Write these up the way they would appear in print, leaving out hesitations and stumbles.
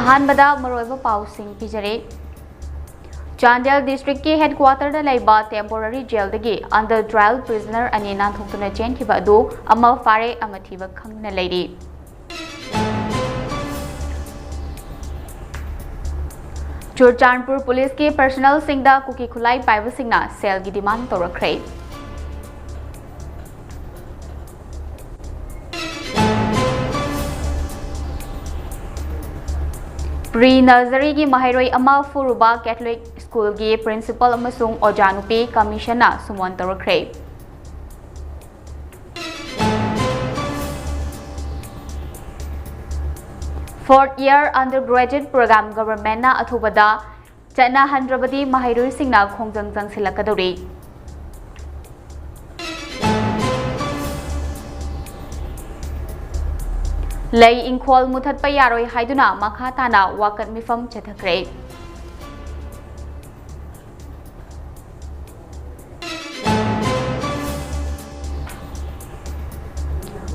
अहानबदा मरोइबा पाउसिंग पिजरे चांदेल डिस्ट्रिक्ट की हेडक्वार्टर दा लैबा टेम्पोररी जेल दगी अंडर ट्रायल प्रिजनर अनि नाथोक्तुना चेनखिबा अदु अमा फारे अमा थिबा खंगना लैरी चुरचानपुर पुलिस के पर्सनल सिंगदा कुकी खुलाई पाइबा सिंगना सेल की डिमांड तौरखरे प्री नर्सरी की महरोई अमा फुरुबा कैथोलिक स्कूल की प्रिंसिपल अमसुंग ओजानुपी कमीशनना सुमन तौरखरे fourth year undergraduate program government ना अथुबदा चना हंड्रबदी महरोई सिंगना खोंजंग जंगसिलकदौरी लई इंखोल मुथतपा यारोई हाइदुना मखा ताना वाकत मिफम चथखरे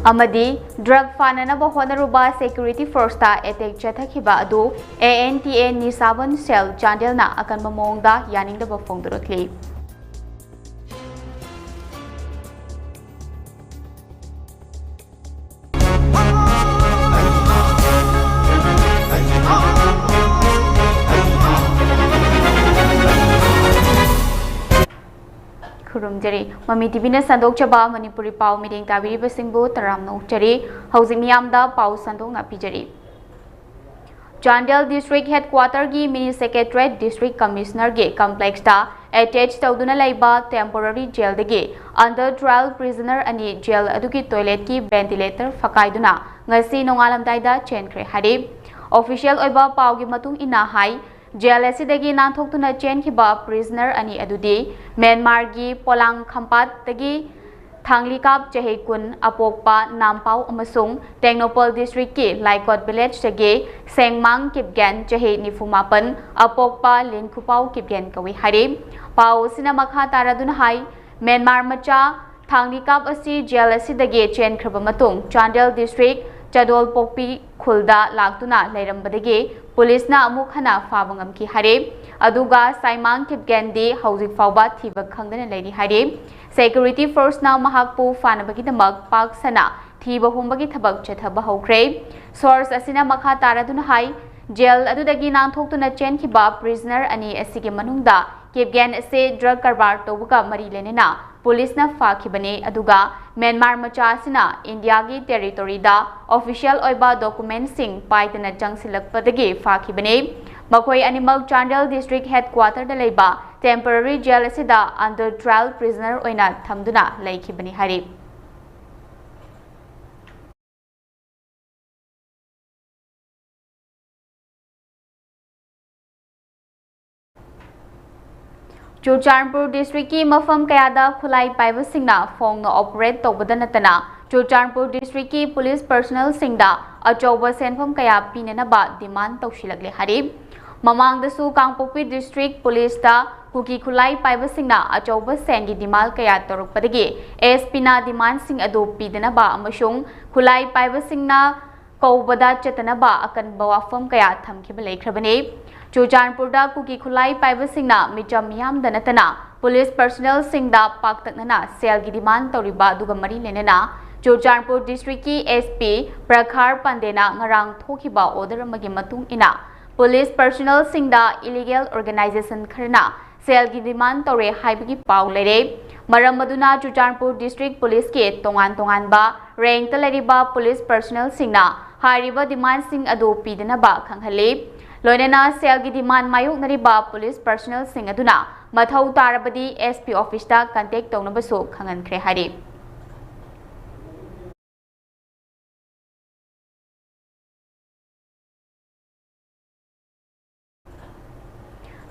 अमदी ड्रग फाननब होनरुबा सिक्योरिटी फोर्सता अटैक चथखिबा अदु ANTA निसाबन सेल चांदेलना अकनबा मोंगदा यानिंगदब फोंदरखली खुरुमजरी ममी टीवी संदोचब मणिपुरी पाव मीडिंग ताबीबसिंगबु तराम नौचरी हौजिक मियामदा पाव संदोंना पिजरी चांदेल डिस्ट्रिक्ट हेडक्वार्टर की मिनी सेक्रेटरीट डिस्ट्रिक्ट कमिश्नर के कॉम्प्लेक्स ता अटैच तौदुना लैबा टेम्पोररी जेल दगे अंडर ट्रायल प्रिजनर अनि जेल अदुकी टॉयलेट की वेंटिलेटर फकाइदुना ngasi नोंगालमदाइदा चेनख्रे हादि ऑफिशियल ओइबा पाव की मतुंग इना हाई जेल असिदगी नाथोक्तुना चेनखिबा प्रिजनर अनि अदुदी म्यांमार की पोलांग खंपातगी थांगलिकाप चहे कुन अपोकपा नामपाव अमसुंग टेक्नोपॉल डिस्ट्रिक्ट की लाइकोट विलेज तगे सेंगमांग किपगेन चहे निफुमापन अपोकपा लिनखुपाव किपगेन कवि हादि पाव सिना मखा तारादुना हाई म्यांमार मचा थांगलिकाप असि जेल असिदगी चेनख्रबा मतुंग चांदेल डिस्ट्रिक्ट चदोल पोपी खुलदा लागतुना लैरंबदगे पुलिसना अमुक हना फाबंगमकी हारे अदुगा साइमांग किपगेंदी हौजिक फावबा थिबा खंगदना लैरी हारे सिक्योरिटी फोर्सना महाकपु फानबगीदमक पाकसना थिबा हुंबगी थबक चथबा हौख्रे सोर्स असिना मखा तारादुना हाई जेल अदुदगी नांथोक्तुना चेनखिबा प्रिजनर अनि असिगे मनुंगदा किपगेन असे ड्रग कारबार तौबगा मरी लेनेना पुलिसना फाखिबने अदुगा म्यांमार मचासिना इंडिया की टेरिटोरीदा ऑफिशियल ओइबा डॉक्यूमेंट सिंग पाइतना जंगसिलकपदगी फाखिबने मखोई अनिमल चांदेल डिस्ट्रिक्ट हेडक्वार्टर दा लेबा टेम्पररी जेल असिदा अंडर ट्रायल प्रिजनर ओइना थमदुना लैखिबने हारि चुरचानपुर डिस्ट्रिक्ट की मफम कयादा खुलाई पाइबा सिंगना फोंग ऑपरेट तौबदा नतना चुरचानपुर डिस्ट्रिक्ट की पुलिस पर्सनल सिंगदा अचौबा सेनफम कया पीननबा डिमांड तौशिलगले हारि ममांगदसु कांगपोक्पी डिस्ट्रिक्ट पुलिस ता कुकी खुलाई पाइबा सिंगना अचौबा सेंगी डिमांड कया तौरकपदगे एसपीना डिमांड सिंग अदो पीदनबा अमसुंग खुलाई पाइबा सिंगना कौबदा चतनबा अकनबा वाफम कया थमखिबा लेख्रबने चुरचानपुरदा कुकी खुलाई पाइबा सिंगना मिचम मियामदा नतना पुलिस पर्सनल सिंगदा पाक्तकनना सेल की डिमांड तौरिबा दुगा मरी लेनना चुरचानपुर डिस्ट्रिक्ट की एसपी प्रखार पंडेना ngarang थोखिबा ऑर्डर अमगी मतुंग इना पुलिस पर्सनल सिंगदा इलीगल ऑर्गेनाइजेशन खरना सेल की डिमांड तौरे हाइबगी पाव लेरे मरम मदुना चुरचानपुर डिस्ट्रिक्ट पुलिस के तोंगान तोंगानबा रैंक तलरिबा पुलिस पर्सनल सिंगना हारिबा डिमांड सिंग अदो पीदनबा खंगहले लोनेना सेल की डिमांड मायुकनरिबा पुलिस पर्सनल सिंग अदुना मथौ तारबदी एसपी ऑफिस ता कांटेक्ट तौनबसु खंगनख्रे हारि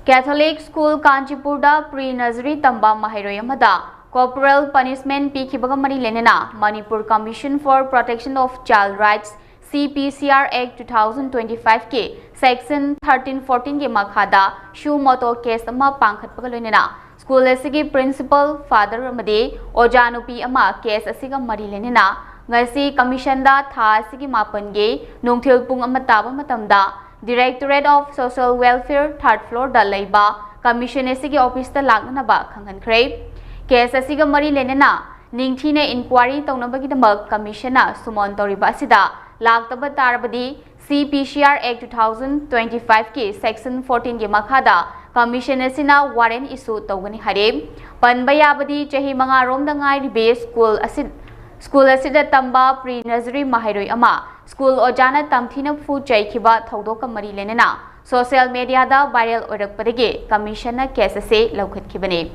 कैथोलिक स्कूल कांचीपुरदा प्री नर्सरी तंबा महरोय अमदा कॉर्पोरल पनिशमेंट पीखिबगा मरी लेनेना Manipur commission for protection of child rights CPCR Act 2025 के सेक्शन 1314 के मखादा शू मोटो केस अमा पांखटपगा लोइनेना स्कूल असिगी प्रिंसिपल फादर अमदे ओजानुपी अमा केस असिगा मरी लेनेना ngasi कमीशन दा था असिगी मापन गे नोंथेल पुंग अमा ताबा मतमदा Directorate of Social Welfare third floor da laiba commission asigi office da lagnana ba khanghankhre. Case asiga mari lenena ningthina inquiry tawnabagi damak commissiona sumon toriba asida lagtaba tarabadi CPCR Act 2025 ki section 14 ki makhada commission asina warrant issue tawgani hare. Panba yabadi chahi manga rom da ngai ribe school asida tamba pre-nursery mahairoi ama school ojana tamthina fu chaikhiba thaudoka mari lenena social media da viral oirakpadagi commission na case ase laukhatkibane.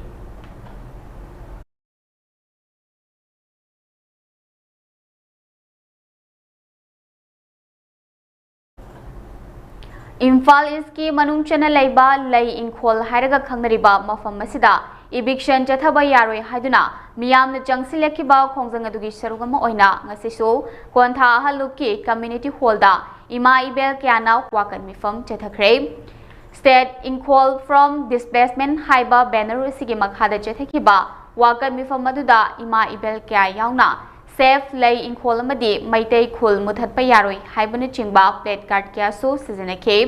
Imphal East ki manung chana laiba lai inkhol hairaga khangnariba mafam asida eviction chathaba yaroi haiduna miyamna changsilekhiba khongjang adugi sarugama oina ngasisu kontha haluki community hall da ima ibel kyana wakan mifam chathakre. State inkhol from displacement haiba banner sigi makhada chathakhiba wakan mifam aduda ima ibel kya yauna safe lay inkhol amadi maitai khul muthatpa yaroi haibana chingba plate card kya so sizinakhe.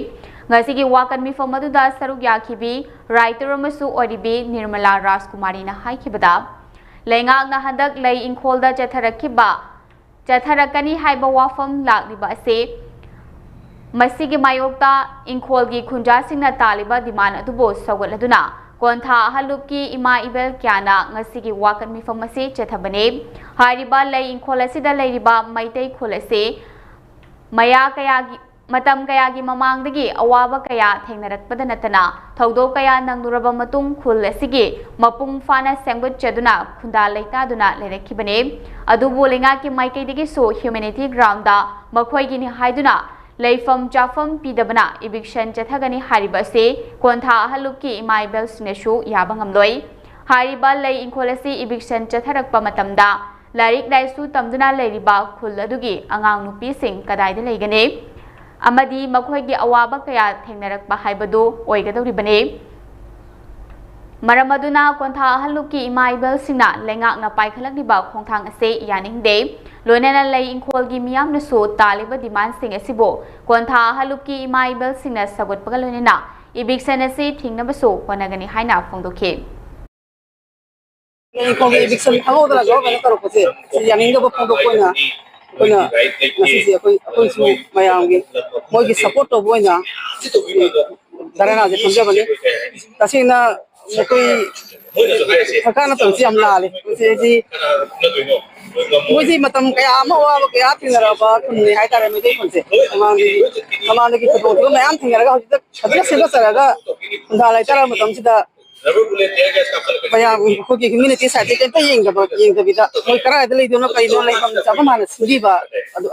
Ngasigi wakan mifam aduda saruk yakhibi writer amasu oribi Nirmala Rajkumari na haikibada lengak na handak lay inkhol da chatharakani haiba wafam lakliba ase masigi mayokta inkhol gi khunja singna taliba diman adubo sawatladuna kontha halupki ima ibel kyana ngasigi wakan mifam ase chathabane hariba lay inkhol asida leiriba maitai khol ase maya kayagi matam kayagi mamangdagi awaba kaya thengnarakpada natana thaudo kaya nangnuraba matung khul asigi mapung fana sengbut chaduna khunda leitaduna lerekhibane adubu lengaki maikaidagi so humanity ground da makhoi gi ni haiduna leifam chafam pidabana eviction chathagani hariba se kontha halukki imaibel sineshu yabangamloi hariba lei inkolasi eviction chatharakpa matamda larik daisu tamduna leiriba khul adugi angang nupi sing kadaida leigane amadi makhoigi awaba kaya thengnarakpa haibadu oigadoribane. Maramaduna kontha haluki imaibel singna lengak na paikhalakliba khongthang ase yaningde loinana lei inkolgi miyam na so taliba demand sing asibo kontha haluki imaibel singna sagotpaga loinana eviction ase thingnaba so honagani haina phongdokhe. Inkolgi eviction hawdala go bana tarokose yaningda bo phongdokona kona nasi akoi su mayamgi mogi support to boina darana je thanja bane tasina mokoi thakana to si amla le ji moji matam kaya ama wa kaya thinara ba kunni hai tare me dei kunse amang ki to to mayam thinara ga hajja seba saraga dalai tara matam sida mayam ko ki community side te pa yeng da bida moi kara da le dono kai don lai kam sa mana sudi ba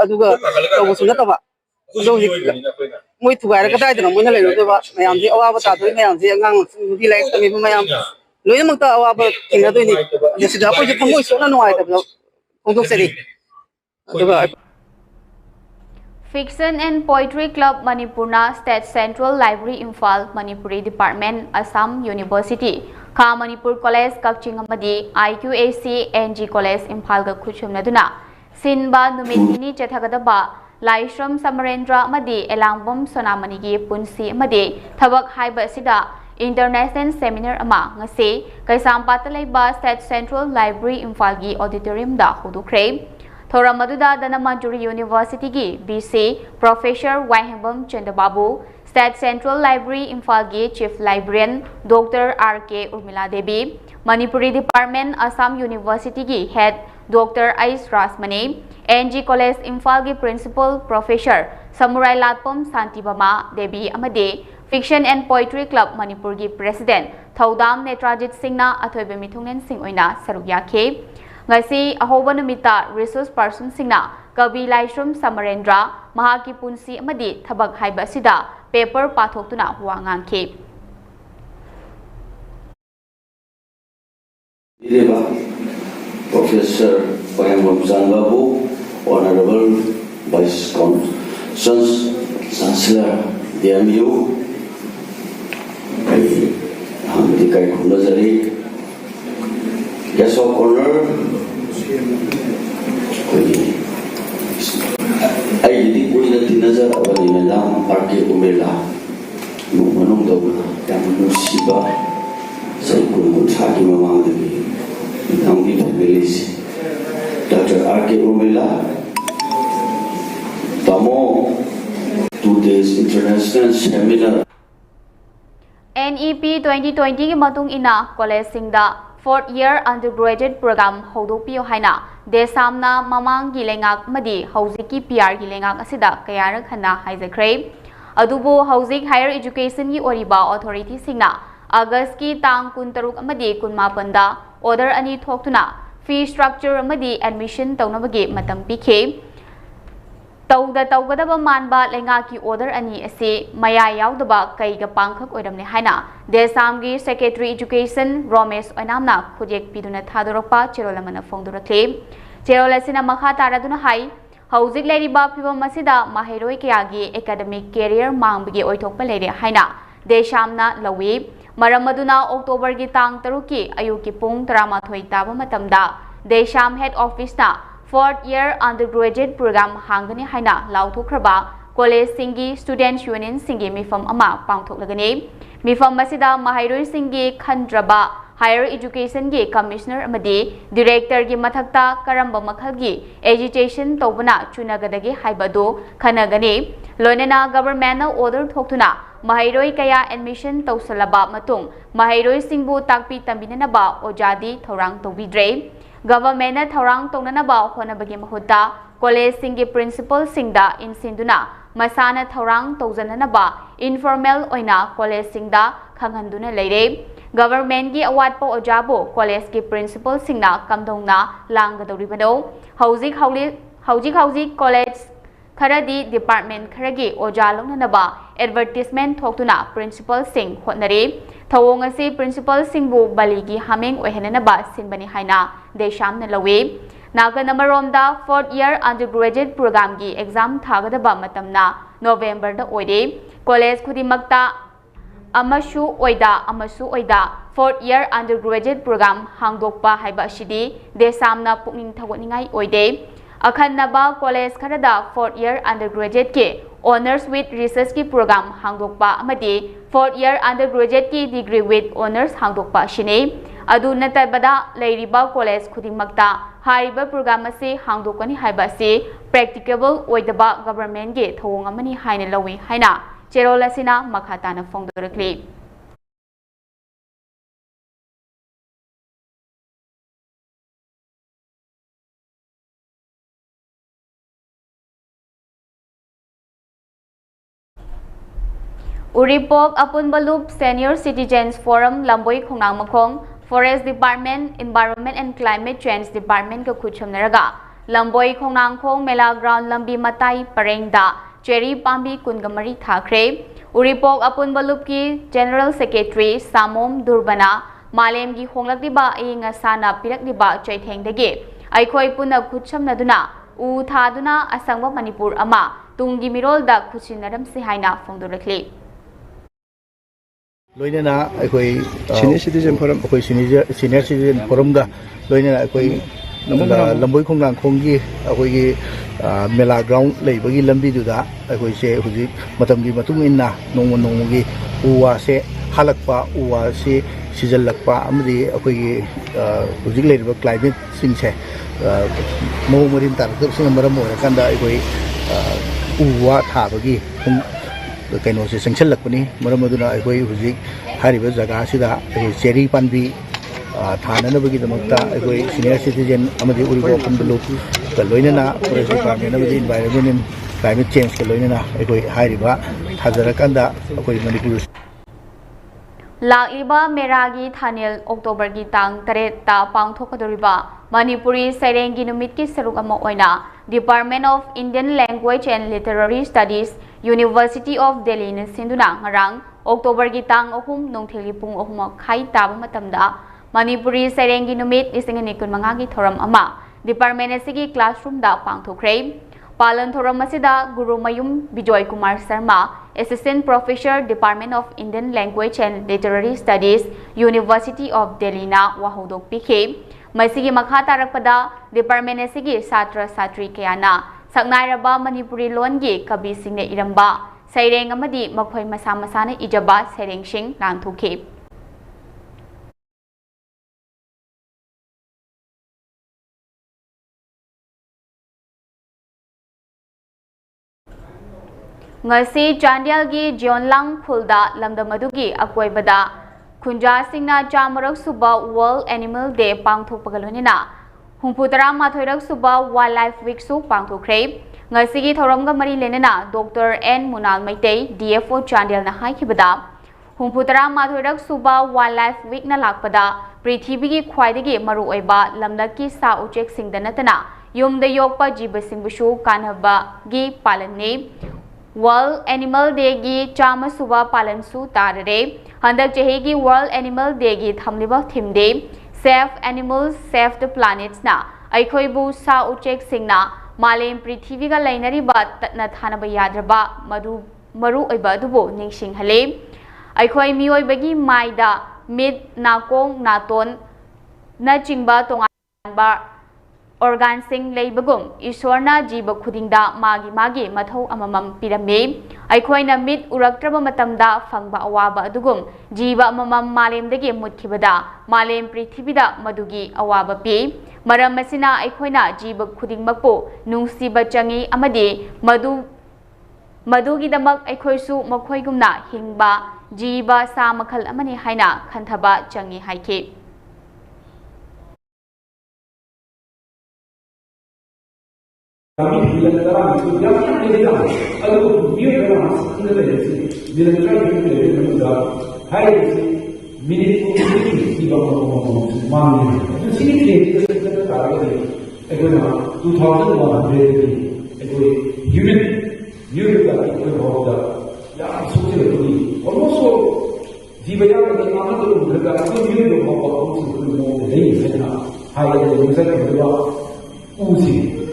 aduga to su na ta ba do ji moi tu ga ka dai da moi na le do ba mayam ji awa ba ta do mayam ji ngang di lai ta mi mayam loy mak ta awa ba kinga do ni de sida ko ji thangoi so na no ai ta ba kongdok seri aduga Fiction and Poetry Club Manipurna State Central Library Imphal Manipuri Department Assam University Kha Manipur College Kakching amadi IQAC NG College Imphal ga khuchumnaduna sinba numitini chathagadaba Laishram Samarendra amadi Elangbom Sonamani gi punsi amadi thabak haiba sida International Seminar ama ngase Kaisampata laiba State Central Library Imphal gi auditorium da hudukre Thoramadu Danamanjuri University gi BC Professor Waihambam Chandababu State Central Library Imphal gi Chief Librarian Dr. R.K. Urmila Devi Manipuri Department Assam University gi Head Dr. Ais Rasmane NG College Imphal gi Principal Professor Samurai Latpam Santibama Devi amade Fiction and Poetry Club Manipur gi President Thaudam Netrajit Singhna athoibe mithungnen sing oina saruk yakhe ngasi ahoba numita resource person singna Kabi Laishram Samarendra mahaki punsi amadi thabak haiba sida paper pathoktuna huwa ngangkhe Professor Waihambam Babu, Honorable Vice Chancellor DMU, Hamdikai Kundazari, Guest of Honor, ꯑꯩꯒꯤꯗꯤ ꯀꯨꯏꯅ ꯇꯤꯟꯅꯖꯔꯛꯑꯕꯅꯤ madam RK. ꯎꯃꯦꯂꯥ ꯏꯃꯨꯡ ꯃꯅꯨꯡꯗ ꯌꯥꯝꯅ ꯅꯨꯡꯁꯤꯕ ꯆꯍꯤ 30-ꯒꯤ ꯃꯃꯥꯡꯗꯒꯤ ꯃꯦꯗꯥꯝꯒꯤ ꯐꯦꯃꯤꯂꯤꯁꯤ doctor RK. ꯎꯃꯦꯂꯥ ꯇꯥꯃꯣ 2 days international seminar NEP 2020 की मतुंग इना कॉलेज सिंगदा 4th year undergraduate program होदोपियो हाइना देसामना ममांग की लेंगाक मदी हौजिक की PR की लेंगाक असिदा कयारक हन्ना हाइजख्रे अदुबो हौजिक हायर एजुकेशन की ओरिबा अथॉरिटी सिंगना अगस्त की तांग 13 अमदी 19 ऑर्डर अनि थोक्तुना फी स्ट्रक्चर अमदी एडमिशन तौनबगे मतम पिखे तौगदब मानबा लेंगा की ऑर्डर अनि असे मया याउदबा कईगा पांखक ओइरमने हाइना देसामगी सेक्रेटरी एजुकेशन रोमेश ओइनामना खुजेक पिदुना थादोरपा चेरोलमना फोंदुरख्ले चेरोलसिना मखा तारादुना हाई हौजिक लेरिबा फिबम मसिदा माहेरोय कयागी एकेडमिक कैरियर मांगबगे ओइथोकपा लेरे हाइना देसामना लवी मरमदुना अक्टोबर की तांग 3 की अयुकी पुंग 13 ताबा मतमदा देसाम हेड ऑफिस ना 4th year undergraduate program hangani haina lauthukhraba college singi student union singi mifam ama pangthoklagani mifam masida mahairoi singi khandraba higher education gi commissioner amadi director gi mathakta karamba makhalgi agitation tobana chunagadagi haibadu khanagani loinana government na order thoktuna mahairoi kaya admission tawsalaba matung mahairoi singbu takpi tambinanaba ojadi thorang tobidre government थौरांग तौननबा होनबगी महुत्ता college सिंगी principal सिंगदा इनसिंदुना मसाना थौरांग तौजननबा इनफॉर्मल ओइना कॉलेज सिंगदा खंगहंदुना लेरे गवर्नमेंट की अवाटपा ओजाबो कॉलेज की प्रिंसिपल सिंगना कमदौना लांगदौरिबनो हौजिक कॉलेज खरदी डिपार्टमेंट खरगी ओजा लौननबा एडवर्टीजमेंट थोक्तुना प्रिंसिपल सिंग होनरे थवोंग असे प्रिंसिपल सिंगबु बलीगी हमेंग ओहेननबा सिनबनी हाइना देशामना लवे नागन अमरोमदा 4th year undergraduate program की एग्जाम थागदबा मतमना नवंबर दा ओइदे कॉलेज खुदिमक्ता अमसु ओइदा 4th year undergraduate program हांगदोकपा हाइबा असिदी देशामना पुकनिंग थगोनिंगाई ओइदे अखन्नबा कॉलेज खरदा 4th year undergraduate के ऑनर्स विथ रिसर्च की प्रोग्राम हांगदोकपा अमदी 4th year undergraduate की डिग्री विथ ऑनर्स हांगदोकपा शिने अदु नतबदा लेरिबा कॉलेज खुदिमक्ता हारिबा प्रोग्राम असे हांगदोकनी हाइबा से प्रैक्टिकेबल ओइदबा गवर्नमेंट के थवोंग अमनी हाइना लवी हाइना चेरोलसिना मखाताना फोंदोरक्ले उरीपोक अपुनबलुप सीनियर सिटीजन्स फोरम लंबोई खोंगांग मखोंग forest department environment and climate change department का खुचमनरगा लंबोई खोंगांग खोंग मेला ग्राउंड लंबी मताई परेंगदा चेरी पांबी कुनगमरी थाखरे उरीपोक अपुनबलुप की जनरल सेक्रेटरी सामोम दुर्बना मालेम की होंगलक्लिबा अयिंग असाना पिरक्लिबा चैथेंगदगे अखोई पुना खुचमनदुना उ थादुना असंग मणिपुर अमा तुंगी मिरोलदा खुचिनरम से हाइना फोंदोरखले लोइनेना अखोई सीनियर सिटीजन फोरम अखोई सीनियर सिटीजन फोरम गा लोइनेना अखोई लंबोई खोंगांग खोंगी अखोई मेला ग्राउंड लेबगी लंबी दुदा अखोई से हुजी मतम की मतुंग इन्ना नोंगी उवा से हलकपा उवा से सिजलकपा अमदी अखोई हुजी लेरिबा क्लाइमेट सिंग से मौ मरिन तारदब सिंग मरम ओरकांदा अखोई उवा थाबगी कहीं से संचलपनी मरम अदुना अखोई हुजिक हारिबा जगह सिदा अखोई चेरी पानबी थाननबगीदमक्ता अखोई सीनियर सिटीजन अमदी उरिबो खंबलु लोइनना फॉरेस्ट डिपार्टमेंट अमदी एनवायरनमेंट एंड क्लाइमेट चेंज के लोइनना अखोई हारिबा थाजरकांदा अखोई मणिपुर लागिबा मेरागी थानेल अक्टोबर की तांग 3 ता पांगथोकदोरिबा मणिपुरी सैरेंगी नुमित की सरुक अमा ओइना department of Indian language and literary studies university of Delhi ने सिंधुना ngarang अक्टोबर की तांग 3 नोंथेली पुंग 3 खाई ताबा मतमदा मणिपुरी सैरेंगी नुमित 2025 की थोरम अमा डिपार्टमेंट असिगी क्लासरूम दा पांगथोखरे पालन थोरम असिदा Gurumayum Vijay Kumar Sharma assistant professor department of Indian language and literary studies university of Delhi ना वाहौदोक पिखे मसिगी मखा तारकपदा डिपार्टमेंट असिगी छात्र छात्री कयाना saknairaba Manipuri longi kabisingna iramba saireng amadi makhoi masa masana ijaba serengsing langthukhi ngasi Chandel gi Jionlang khulda lamdam adugi akoibada khunja singna chamarak suba World Animal Day pangthokpagalonina humphutara mathoirak suba Wildlife Week su pangthokre ngasi gi thoramga mari lenena Dr. N Munal Maitei DFO Chandel na haikibada humphutara mathoirak suba Wildlife Week na lakpada prithvi gi khwaidagi maru oiba lamdaki sa uchek singda natana yumda yokpa jiba singbusu kanhaba gi palanni World Animal Day gi chama suba palan su tarare handak chahi gi World Animal Day gi thamliba theme day Save Animals Save the Planets na aikhoi bu sa uchek singna malem prithvi ga lainari ba tatna thanaba yadraba maru oiba dubo ningsing hale aikhoi mioi bagi maida mid nakong naton na chingba tonganba organ sing leibagum ishwarna jiba khudingda magi mathau amamam pirame aikhoina mit uraktraba matamda fangba awaba adugum jiba amamam malemdagi mutkhibada malem prithibida madugi awaba pi maram masina aikhoina jiba khudingmakpo nungsiba changi amadi madugi damak aikhoisu makhoigumna hingba jiba sa makhal amani haina khanthaba changi haike kami bilang itu jangan dibilang kalau dia memang sebenarnya bilang itu juga hai minit di bawah Mami itu sini kita tahu ini itu nama 2100 itu unit lagi itu berapa ya suci itu almost di bawah kita nama itu berapa itu unit berapa itu mau dari sana hai itu misalnya berapa usi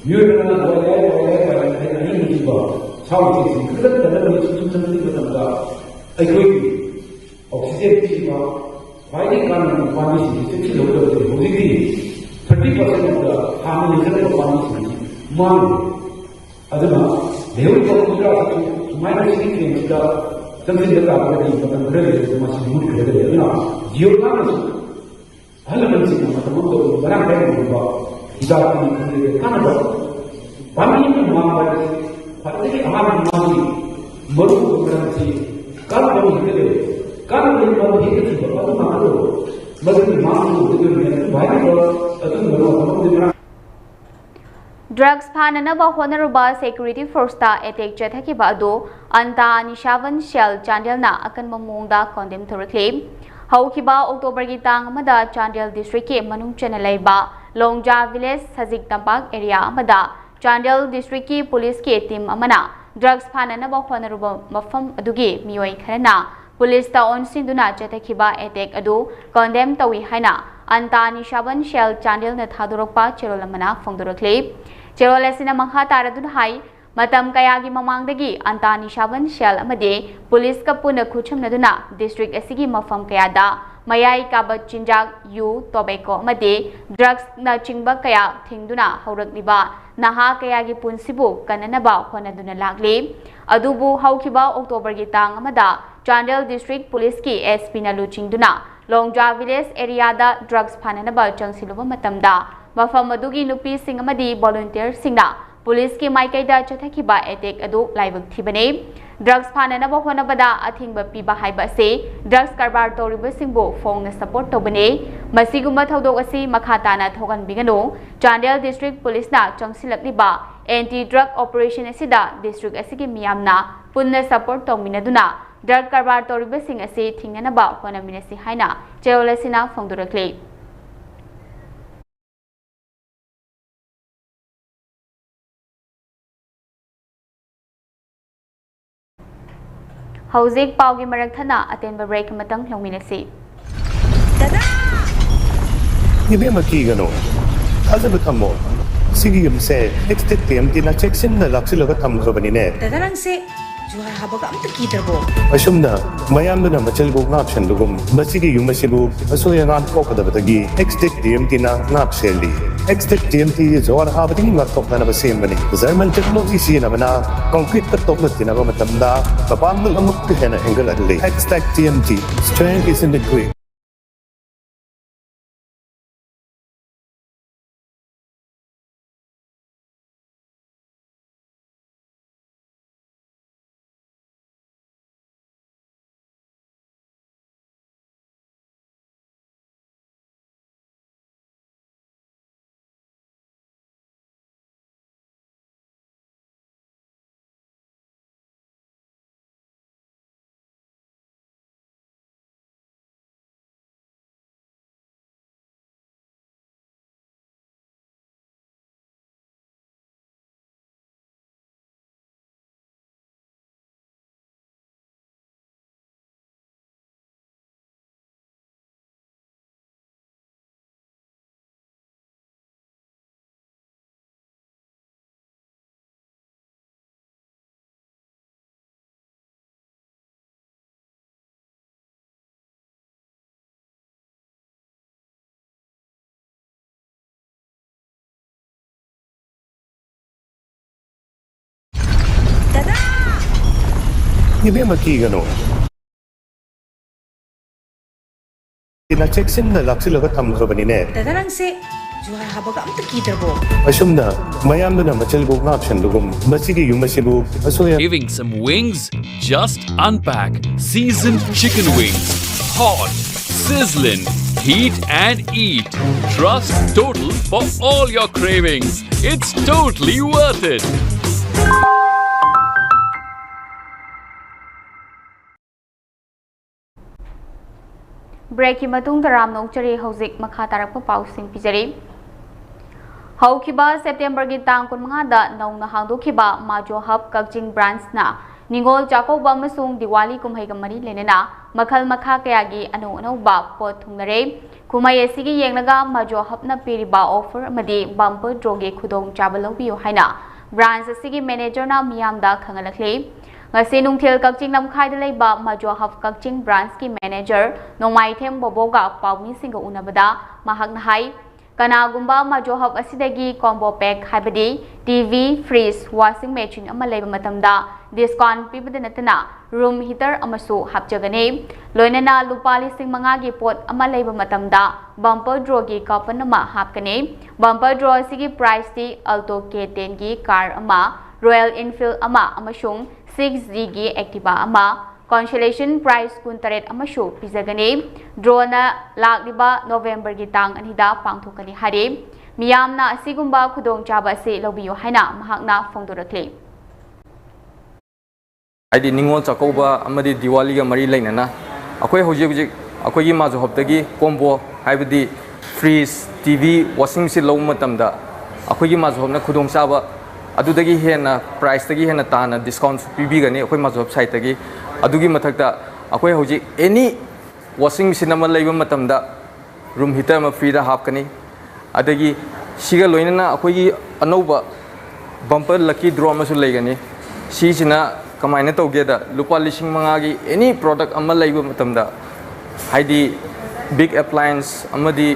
유연한 거에 아닌 이유가 사업이 있으니 그런 데는 수준적인 것보다 거의 옥시젠 피가 과잉 가는 관계시 특히 높은 모델이 30%보다 하는 이상의 관계시 무한 하지만 매우 popular 마이너스 시기니까 정신적 아버지 이거는 그래도 좀 맛이 못 그래도 되나 기억나면서 하려면 지금 아무도 말안 되는 거 Ibarat ini kan ada, kami ini mengambil, pasti aman mati, baru berarti kalau begitu, kalau begitu itu juga malu, berarti malu itu banyak itu Drugs phananaba honaruba security force ta attack chathakiba adu anta nishavan shell Chandel na akan mamungda condemn thorakle haukiba October gi tang amada Chandel district ke manung chana laiba Longja village Sajik Tampak area amada Chandel district ki police ke team amana drugs phananaba honaruba mafam adugi mioi kharana police ta on sinduna chathakiba attack adu condemn tawi haina anta nishavan shell Chandel na thadorokpa cherolamana phongdorakle Cherol asina mangha taradun hai matam kayagi mamangdagi anta nishavan shell amade police ka puna khuchamnaduna district asigi mafam kayada mayai kabat chinjak yu tobacco amade drugs na chingba kaya thingduna haurakliba naha kayagi punsibu kananaba honaduna lagli adubu haukiba October gi tang amada Chandel district police ki SP na luchingduna Longja village area da drugs phananaba changsiluba matamda mafam adugi nupi sing amadi volunteer singna police ki maikaida chathakiba attack adu laibak thibane drugs phananaba honabada athingba piba haiba se drugs karbar toriba singbo phone na support tobane masiguma thodok asi makhatana thogan bigano Chandel district police na changsilakliba anti drug operation asida district asigi miyamna punna support tominaduna drug karbar toriba sing ase thinganaba honaminasi haina cheolesina phongdorakle Hauzik paugi marakthana atenba break matang longminasi Dada Ibe makigano Azab thamo Sige yumse next time tina check sin na laksi laga tham khabani ne Dadarang se Juhar हाबगा Amrut कीदरबो असुमना मयामदुना मचलबो नापशनदुगुम मसिगी युमसिबु असोया naan कोकदबदगी XTEC DMT ना नापसेली XTEC DMT जोर हाबदगी मरतोकना बसेमबनी German technology सिनबना concrete तोकलतिना बमतमदा बबांग अमुक हेना हेंगलदली XTEC DMT strength is in the grip Ibe makigano ina checksin na laksilaga thamkhabanine दादा से जुहार हाबगा अमत कीदरबो asumna mayamduna machalbu napshandugum masigi yumasibu asoya Giving some wings? Just unpack seasoned chicken wings. Hot, sizzling, heat and eat. Trust Total for all your cravings. It's totally worth it. Break की मतुंग तराम नौचरी हौजिक मखा Tarak पाउसिंग पिजरी हौखिबा September की तांग कुनमंगादा नौना हांदोखिबा माजो hub कक्जिंग ब्रांचना निगोल चाकोबा अमसुंग Diwali कुमहैगा मरी लेनेना मखल मखा कयागी अनो अनौबा पोत थुंगनरे कुमहै एसिगी येंगनगा माजो हबना पीरिबा ऑफर अमदी बम्पर ड्रोगे खुदोंग चाबा लौबियो हाइना ब्रांच असिगी मैनेजरना मियामदा खंगलखले ngasi nungthil kakching namkhai da leiba majo haf kakching branch ki manager nomaithem boboga pawmi singa unabada mahak na hai kanagumba majo haf asidagi combo pack haibadi TV fridge washing machine ama leiba matamda discount pibada natana room heater amasu hapjagane loinana lupa lising manga gi pot ama leiba matamda bumper draw gi coupon ama hapkane bumper draw sigi price ti alto K10 gi car ama Royal Enfield ama amashung 6G gi Activa ama consolation prize kuntaret amashu pizagani drona lakliba November gi tang anida pangthokani hari miyamna asigumba khudong chaba se lobiyo haina mahakna phongdorakle aidi ningol chakoba amadi diwali ga mari lainana akoi hojik akoi gi majo hoptagi combo haibadi fridge TV washing machine lo matamda akoi gi majo hopna khudong chaba adudagi hena price tagi hena tana discount pibigani akoi majo site tagi adugi mathakta akoi hojik any washing machine ama leiba matamda room heater ma free da hapkani adagi siga loinana akoi gi anoba bumper lucky draw ma su leigani sisina kamaina tawgeda lupa lising mangagi any product amma leiba matamda haidi big appliance amadi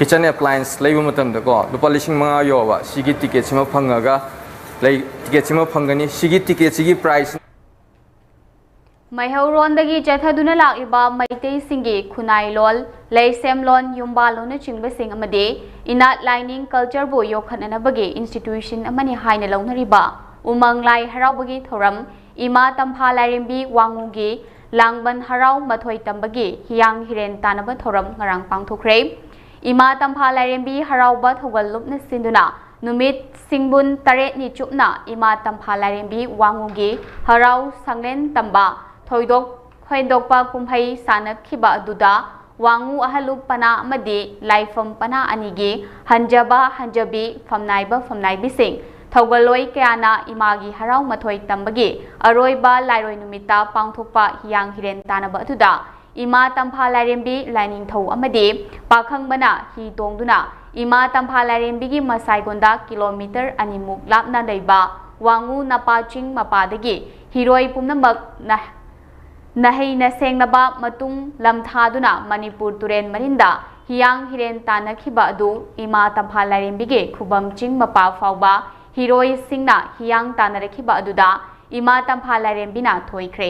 kitchen appliance leiba matamda ko lupa lising manga yoba sigi ticket sima phangaga lei ticket sima phangani sigi ticket sigi price Maihauron-dagi chathaduna lakiba maitei singi khunai lol leisem lon yumba lona chingbasing amade inat lining culture bo yokhananabagi institution amani haina launariba umang lai haraubagi thoram ima tampha lairembi wangugi langban harau mathoi tambagi hiyang hiren tanaba thoram ngarang pangthokre ima tampha lairembi harauba thogal lupna sinduna numit singbun taret ni chupna ima tampha lairembi wangugi harau sanglen tamba thoidok khoidokpa kumhai sanakhiba aduda wangu ahalup pana amadi laifam pana anigi hanjaba hanjabi famnaiba famnaibi sing thogaloi kayana imagi harau mathoi tambagi aroiba lairoi numita pangthokpa hiyang hiren tanaba aduda ima tampha lairembi lining thau amadi pakhangbana hi tongduna ima tampha lairembi gi masaigonda kilometer animuk lapna leiba wangu napaching mapadagi Hiroi pumnamak Nahei na sengnaba matung lamthaduna Manipur turen marinda hiyang hiren tanakiba adu ima tampha lairembige khubam ching mapa fawba Hiroi singna hiyang tanarakiba aduda ima tampha lairembina thoikre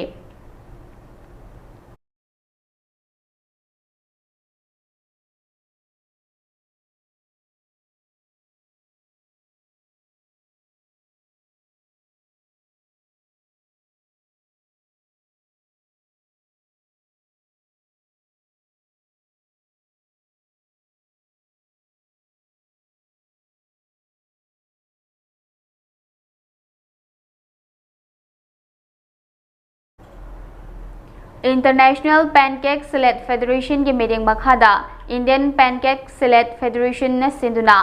International Pancake Salad Federation की meeting मखादा Indian Pancake Salad Federation ने सिंधुना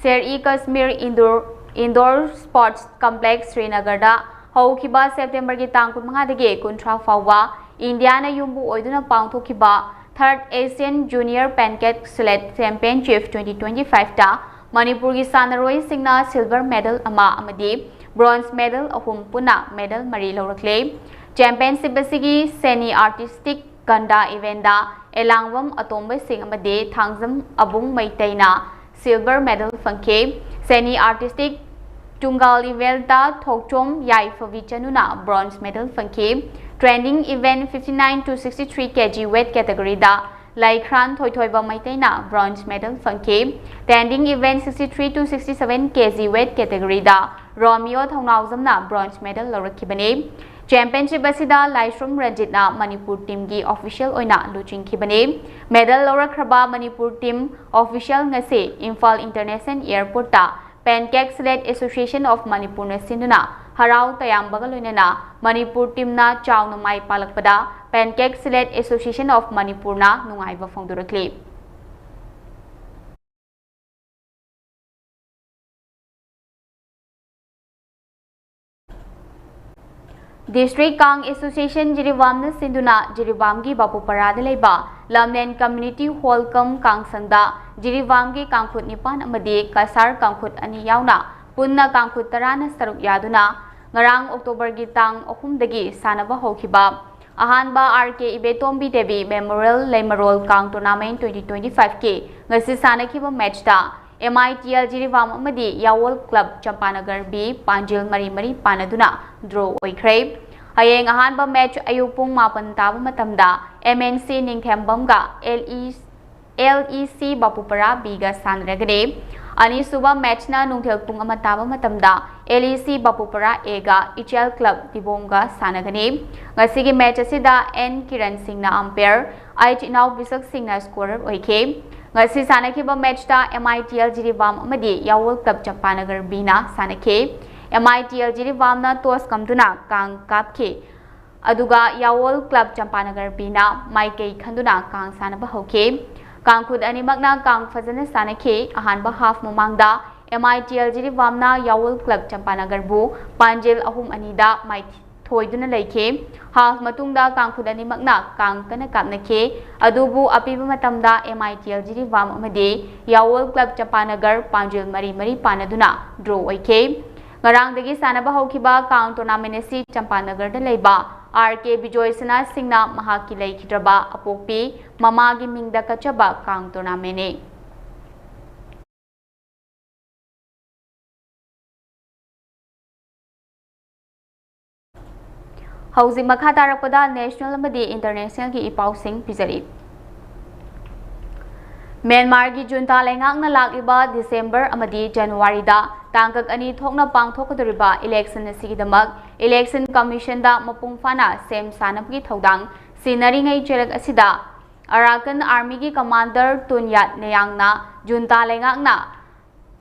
Sher-i Kashmir indoor sports complex Srinagar दा हौखिबा सितंबर की तांग 15 कुंट्रा फाउवा India ने युम्बु ओइदुना पांगथोखिबा 3rd Asian Junior Pancake Salad Championship 2025 दा मणिपुर की सानरोई सिंगना सिल्वर मेडल अमा अमदी ब्रोंज मेडल अहुम पुना मेडल मरी लौरखले Championship asigi semi artistic ganda event elangwam atombe sing amade thangjam abung maitaina silver medal fangke semi artistic tungal event da thokchom yai favichanuna bronze medal fangke trending event 59 to 63 kg weight category da laikran thoithoiba maitaina bronze medal fangke trending event 63 to 67 kg weight category da romeo thongnawjamna bronze medal lorakhibane Championship asida Laishrum Ranjitna Manipur team gi official oina luching khibane medal lorakraba Manipur team official ngase Imphal International Airport ta Pancake Salad Association of Manipur na sinduna harau tayambaga loinana Manipur team na chauna mai palakpada Pancake Salad Association of Manipur na nungaiba phongdurakli District Kang Association Jiribam na sinduna Jiribam gi Bapupara de leba Lamnen Community Hall kam Kang sangda Jiribam gi Kangkhut nipan amadi Kasar Kangkhut ani yauna punna Kangkhut tarana saruk yaduna ngarang October gi tang 3 dagi sanaba hokhiba ahanba RK Ibetombi Devi Memorial Lemarol Kang Tournament 2025 ke ngasi sanakhiba match da MITL Jiribam amadi Yawol Club Champanagar B Panjil Mari Panaduna draw oikre hayeng ahanba match ayupung mapan taba matamda MNC Ningthembamga LEC Bapupara B ga sanragade ani suba match na nungthel pung amataba matamda LEC Bapupara A ga Ichel Club Dibonga sanagane ngasigi match asida N Kiran Singh na umpire H Inau Bisak Singh na scorer oike ngasi sanakhiba match ta MITL Jiribam amadi Yawol Club Champanagar B na sanakhe MITL Jiribam na toss kamduna kang kapke aduga Yawol Club Champanagar B na maikei khanduna kang sanaba hoke kangkhud animakna kang fazana sanakhe ahanba half mamangda MITL Jiribam na Yawol Club Champanagar bu panjil ahum anida mai thoiduna leike half matungda kangkhud animakna kang kana kapnake adubu apiba matamda MITL Jiribam amadi Yawol Club Champanagar panjil mari panaduna draw oike ngarang dagi sanaba hokhiba kang tournament asi Champanagar da leiba RK Bijoy Sana Singna mahaki leikidraba apokpi mamagi mingda kachaba kang tournament ne Hausi makha tarakpada national amadi international ki ipausing pizari Myanmar gi junta lengak na lakiba December amadi January da tangkak ani thokna pangthokadriba election asigidamak election commission da mapung fana sem sanapgi thodang sinari ngai cherak asida Arakan army gi commander Tunyat Neyangna junta lengak na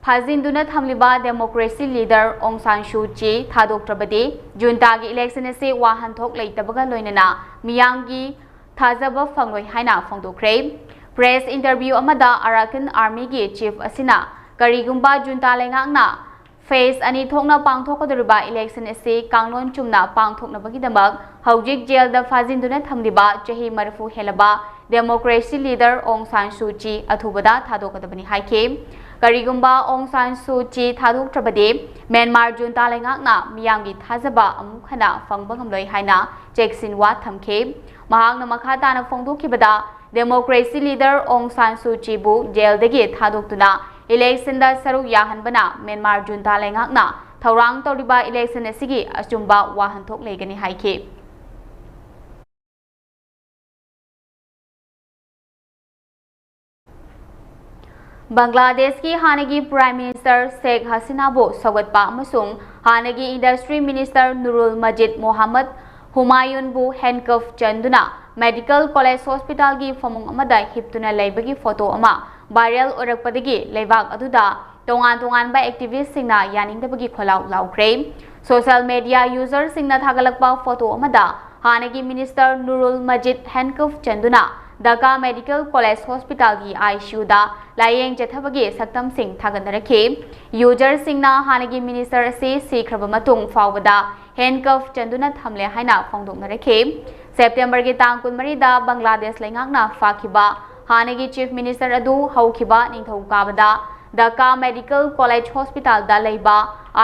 Phajinduna thamliba democracy leader Aung San Suu Kyi thadoktrabadi junta gi election ase wahan thok leitabaga loinana miyangi thajaba fangloi haina phongdokre press interview amada Arakan army gi chief asina karigumba junta lengakna face ani thokna pangthokadriba election ase kanglon chumna pangthoknabagi damak haujik jail da phajinduna thamliba chahi marfu helaba democracy leader Aung San Suu Kyi athubada thadokadabani haike ꯀꯔꯤꯒꯨꯝꯕ ꯑꯣꯡ ꯁꯥꯟ ꯁꯨ ꯆꯤ ꯊꯥꯗꯣꯛꯇ꯭ꯔꯕꯗꯤ Myanmar ꯖꯨꯟꯇꯥ ꯂꯩꯉꯥꯛꯅ ꯃꯤꯌꯥꯝꯒꯤ ꯊꯥꯖꯕ ꯑꯃꯨꯛ ꯍꯟꯅ ꯐꯪꯕ ꯉꯝꯂꯣꯏ ꯍꯥꯏꯅ ꯆꯦꯛꯁꯤꯟꯋꯥ ꯊꯝꯈꯤ ꯃꯍꯥꯛꯅ ꯃꯈꯥ ꯇꯥꯅ ꯐꯣꯡꯗꯣꯛꯈꯤꯕꯗ ꯗꯦꯃꯣꯀ꯭ꯔꯦꯁꯤ ꯂꯤꯗꯔ ꯑꯣꯡ ꯁꯥꯟ ꯁꯨ ꯆꯤꯕꯨ ꯖꯦꯜꯗꯒꯤ ꯊꯥꯗꯣꯛꯇꯨꯅ ꯏꯂꯦꯛꯁꯟꯗ ꯁꯔꯨꯛ ꯌꯥꯍꯟꯕꯅ ꯃ꯭ꯌꯥꯟꯃꯥꯔ ꯖꯨꯟꯇꯥ ꯂꯩꯉꯥꯛꯅ ꯊꯧꯔꯥꯡ ꯇꯧꯔꯤꯕ ꯏꯂꯦꯛꯁꯟ ꯑꯁꯤꯒꯤ ꯑꯆꯨꯝꯕ ꯋꯥꯍꯟꯊꯣꯛ ꯂꯩꯒꯅꯤ ꯍꯥꯏꯈꯤ Bangladesh ki hanagi Prime Minister Sheikh Hasina bu sawatpa amasung hanagi Industry Minister Nurul Majid Mohammed Humayun bu handcuff chanduna Medical College Hospital gi famung amada hiptuna leibagi photo ama viral orakpadagi leibak aduda tongan ba activist singna yaningdabagi kholau laukre social media users singna thagalakpa photo amada hanagi Minister Nurul Majid handcuff chanduna Dhaka Medical College Hospital gi ICU da layeng chathabagi saktam sing thagandarakhi user singna hanagi minister se sikraba matung fawada handcuff chanduna thamle haina phongdoknarakhi September gi tang 23 da Bangladesh leingakna fakhiba hanagi chief minister adu haukiba ningthau kabada Dhaka Medical College Hospital da leiba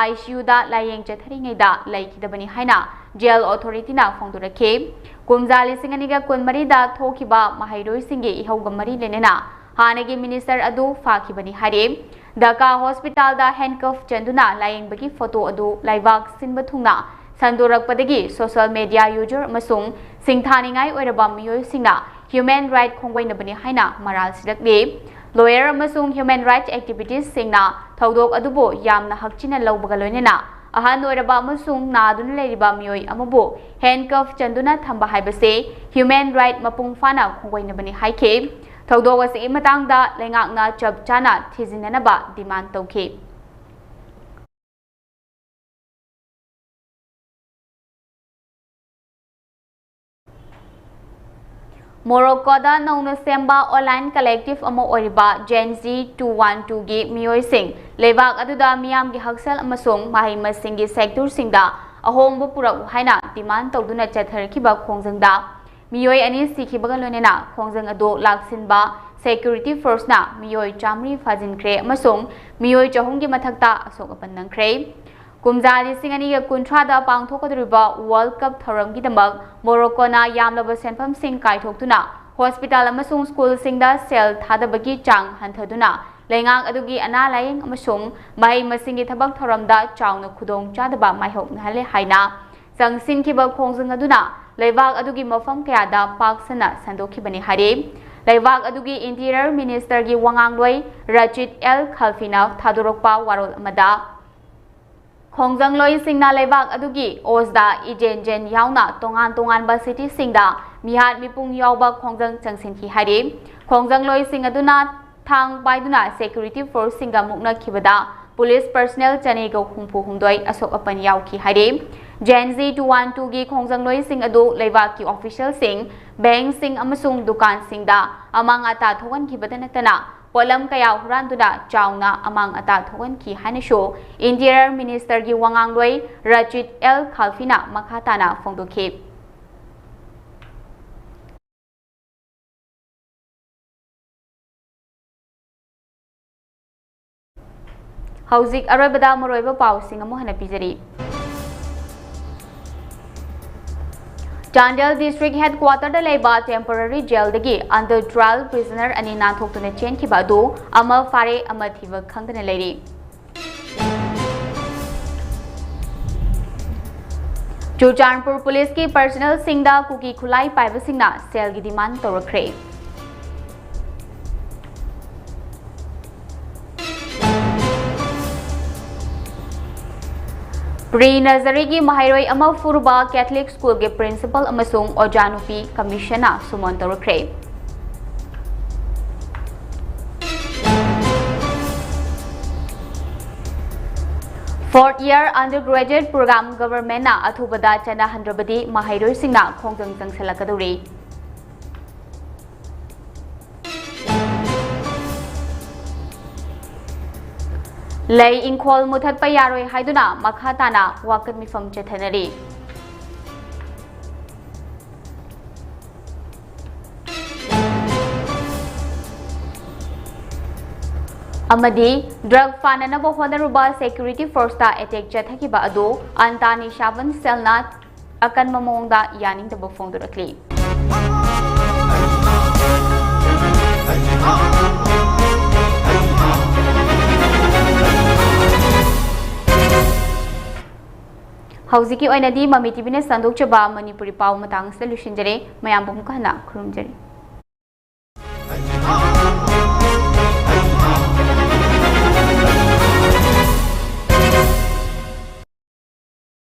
ICU da layeng chatharingai da laikidabani haina jail authority na phongdorakhi Kumjali Singaniga Kunmarida Tokiba Mahairoi Singi Ihaugamari Lenena Hanagi Minister Adu Fakibani Hare Dhaka Hospital da handcuff Chanduna Lying Bagi photo Adu Laivak Sinbatuna Sandurak Padagi social media user Masung Singthaningai Oraba Miyoi Singna Human Rights Kongwainabani Haina Maral Sidakli Lawyer Masung Human Rights Activities Singna Thaudok Adubo Yamna Hakchina Laubagaloinena Ahan oiraba amasung naduna leiriba miyoi amabu handcuff chanduna thamba haibase human right mapung fana khongwainabani haike thaudok asi matangda lengakna chap chana thizinanaba demand tawkhi Morocco da nauna semba online collective ama oriba Gen Z 212 gi miyoi sing levak aduda miyam gi haksal amasung mahai masing gi sector singda ahongbu purak haina demand tawduna chatharkiba khongjangda miyoi ani sikhibaga lonena khongjang adu laksinba security force na miyoi chamri fajinkre amasung miyoi chahung gi mathakta asokapan nangkre Kumjali Singani Kuntra da Pangthokadriba World Cup Thoramgi Damak Morocco na Yamlaba Senfam Sing Kaithoktuna Hospital amasung school singda cell thadabagi chang hanthaduna Lengak adugi ana laying amasung mahai masingi thabak thoramda chawna khudong chadaba maihok nahale haina Sangsin kiba khongjang aduna Leibak adugi mafam kayada paksana sandokhibani hare Leibak adugi Interior Minister gi Wangangloi Rachid El Khalfina thadorokpa warol amada Khongjang loi singna leibak adugi Ozda Ijen yauna tongan ba city singda mihat mipung yawba khongjang changsin ki hari Khongjang loi sing aduna thang baiduna security force singa mukna khibada police personnel chane go humpu humdoi asok apan yaw ki hari Gen Z 212 gi khongjang loi sing adu leibak ki official sing bank sing amasung dukan singda amang ata thogan khibada natana Polam kaya huranduna chawna amang ata thogan ki hanisho Interior Minister gi Wangangloi Rachid El Khalfina makhatana phongdokhi Hauzik aroibada moroiba pausing amu hana pijari Chandel District Headquarter da leiba temporary jail dagi under trial prisoner ani nanthokuna chen ki badu ama fare ama thiba khangdana leiri Churchanpur police ki personnel singda kuki khulai paiba singna cell gi demand torakre Pre-nursery ki mahairoi ama furba Catholic school ke principal amasung ojanupi commissiona sumon torakre Fourth year undergraduate program government na athubada chana handrabadi mahairoi singna khongjang changsalakaduri Lay ingkhol muthat pa yaroi haiduna makhatana wakat mifam chathanari drug फाननब होनरुबा security force attack चथकिबा अदो अंतानी शाबन सेलना अकन ममोंगदा यानिंगदब फोंदुरक्ली हौजिकी ओइनदी mummy टीवीने संदोकचबा Manipuri पाव मतांग से लुशिंजरे मयाम बुमका हना खुरुमजरी।